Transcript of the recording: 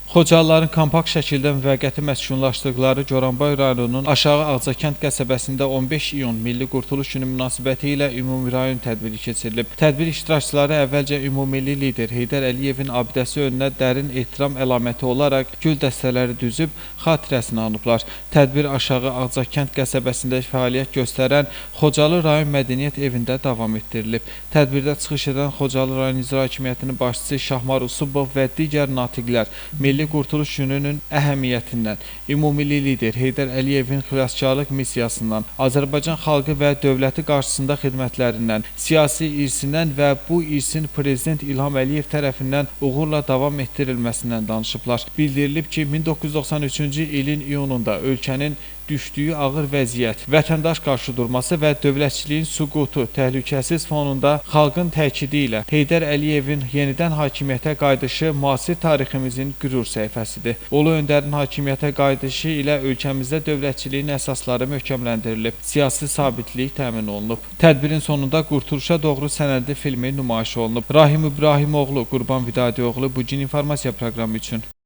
Xocalıların kompakt şəkildə müvəqqəti məskunlaşdıqları Goranboy rayonunun Aşağı Ağcakənd qəsəbəsində 15 iyun Milli Qurtuluş Günü münasibəti ilə ümumi rayon tədbiri keçirilib. Tədbir iştirakçıları əvvəlcə ümummilli lider Heydər Əliyevin abidəsi önünə dərin ehtiram əlaməti olaraq gül dəstələri düzüb xatirəsini anıblar. Tədbir Aşağı Ağcakənd qəsəbəsində fəaliyyət göstərən Xocalı rayon mədəniyyət evində davam etdirilib. Tədbirdə çıxış edən Xocalı rayon icra hakimiyyətinin başçısı Şahmar Usubov və digər natiqlər Milli Qurtuluş Gününün əhəmiyyətindən, ümummilli lider Heydər Əliyevin xilaskarlıq missiyasından, Azərbaycan xalqı və dövləti qarşısında xidmətlərindən, siyasi irsindən və bu irsin Prezident İlham Əliyev tərəfindən uğurla davam etdirilməsindən danışıblar. Bildirilib ki, 1993-cü ilin iyununda ölkənin düşdüyü ağır vəziyyət, vətəndaş qarşıdurması və dövlətçiliyin süqutu təhlükəsiz fonunda xalqın təkidi ilə Heydər Əliyevin yenidən hakimiyyətə qayıdışı müasir tariximizin qürur səhifəsidir. Ulu öndərin hakimiyyətə qayıdışı ilə ölkəmizdə dövlətçiliyin əsasları möhkəmləndirilib, siyasi sabitlik təmin olunub. Tədbirin sonunda Qurtuluşa doğru sənədli filmi nümayiş olunub. Rahim İbrahimoğlu, Qurban Vidadioğlu, Bu Gün İnformasiya proqramı üçün.